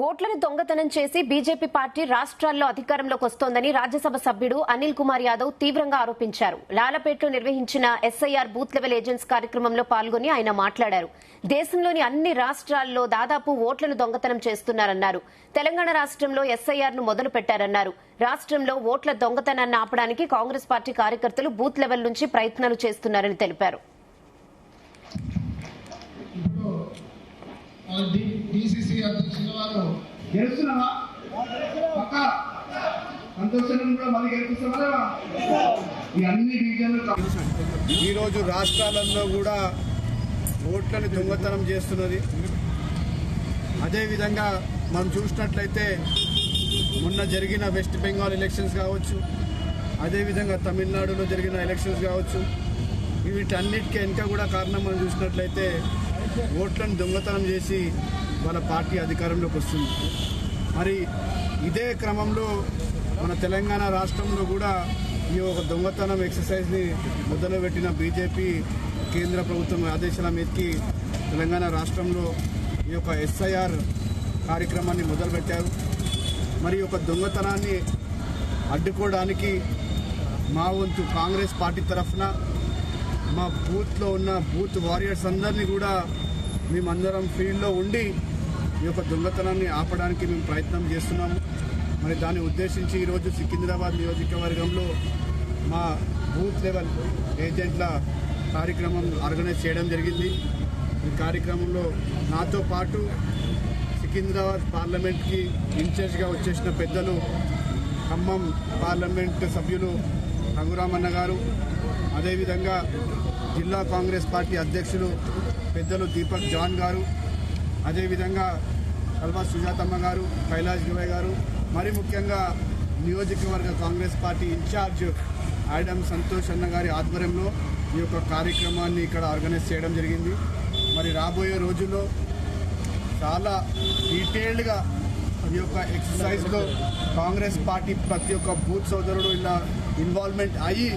ఓట్లను దొంగతనం చేసి బీజేపీ పార్టీ రాష్ట్రాల్లో అధికారంలోకి వస్తోందని రాజ్యసభ సభ్యుడు అనిల్ కుమార్ యాదవ్ తీవ్రంగా ఆరోపించారు. లాలపేటలో నిర్వహించిన ఎస్ఐఆర్ బూత్ లెవెల్ ఏజెంట్స్ కార్యక్రమంలో పాల్గొని ఆయన మాట్లాడారు. దేశంలోని అన్ని రాష్ట్రాల్లో దాదాపు ఓట్లను దొంగతనం చేస్తున్నారన్నారు. తెలంగాణ రాష్ట్రంలో ఎస్ఐఆర్ ను మొదలు పెట్టారన్నారు. రాష్ట్రంలో ఓట్ల దొంగతనాన్ని ఆపడానికి కాంగ్రెస్ పార్టీ కార్యకర్తలు బూత్ లెవెల్ నుంచి ప్రయత్నాలు చేస్తున్నారని తెలిపారు. డిసిసి అధ్యక్షుల వారు గెలుస్తున్నావా పక్క సంతోషం కూడా మళ్ళీ గెలుస్తున్నావా? ఈ అన్ని డివిజన్లు ఈరోజు రాష్ట్రాలలో కూడా ఓట్లను దొంగతనం చేస్తున్నది. అదేవిధంగా మనం చూసినట్లయితే మొన్న జరిగిన వెస్ట్ బెంగాల్ ఎలక్షన్స్ కావచ్చు, అదేవిధంగా తమిళనాడులో జరిగిన ఎలక్షన్స్ కావచ్చు, వీటన్నిటికీ వెనుక కూడా కారణం మనం చూసినట్లయితే ఓట్లను దొంగతనం చేసి వాళ్ళ పార్టీ అధికారంలోకి వస్తుంది. మరి ఇదే క్రమంలో మన తెలంగాణ రాష్ట్రంలో కూడా ఈ ఒక దొంగతనం ఎక్సర్సైజ్ని మొదలుపెట్టిన బీజేపీ కేంద్ర ప్రభుత్వం ఆదేశాల మీదకి తెలంగాణ రాష్ట్రంలో ఈ యొక్క ఎస్ఐఆర్ కార్యక్రమాన్ని మొదలుపెట్టారు. మరి ఒక దొంగతనాన్ని అడ్డుకోవడానికి మా వంతు కాంగ్రెస్ పార్టీ తరఫున మా బూత్లో ఉన్న బూత్ వారియర్స్ అందరినీ కూడా మేమందరం ఫీల్డ్లో ఉండి ఈ యొక్క దొంగతనాన్ని ఆపడానికి మేము ప్రయత్నం చేస్తున్నాము. మరి దాన్ని ఉద్దేశించి ఈరోజు సికింద్రాబాద్ నియోజకవర్గంలో మా బూత్ లెవెల్ ఏజెంట్ల కార్యక్రమం ఆర్గనైజ్ చేయడం జరిగింది. ఈ కార్యక్రమంలో నాతో పాటు సికింద్రాబాద్ పార్లమెంట్కి ఇన్ఛార్జ్గా వచ్చేసిన పెద్దలు ఖమ్మం పార్లమెంట్ సభ్యులు రఘురామన్న గారు, అదేవిధంగా జిల్లా కాంగ్రెస్ పార్టీ అధ్యక్షులు పెద్దలు దీపక్ జాన్ గారు, అదేవిధంగా కల్వా సుజాతమ్మ గారు, కైలాష్ గివయ్ గారు, మరి ముఖ్యంగా నియోజకవర్గ Congress party incharge Adam Santosh అన్న గారి ఆధ్వర్యంలో ఈ యొక్క కార్యక్రమాన్ని ఇక్కడ ఆర్గనైజ్ చేయడం జరిగింది. మరి రాబోయే రోజుల్లో చాలా డీటెయిల్డ్గా ఈ యొక్క ఎక్సర్సైజ్లో కాంగ్రెస్ పార్టీ ప్రతి ఒక్క బూత్ సోదరుడు ఇలా ఇన్వాల్వ్మెంట్ అయ్యి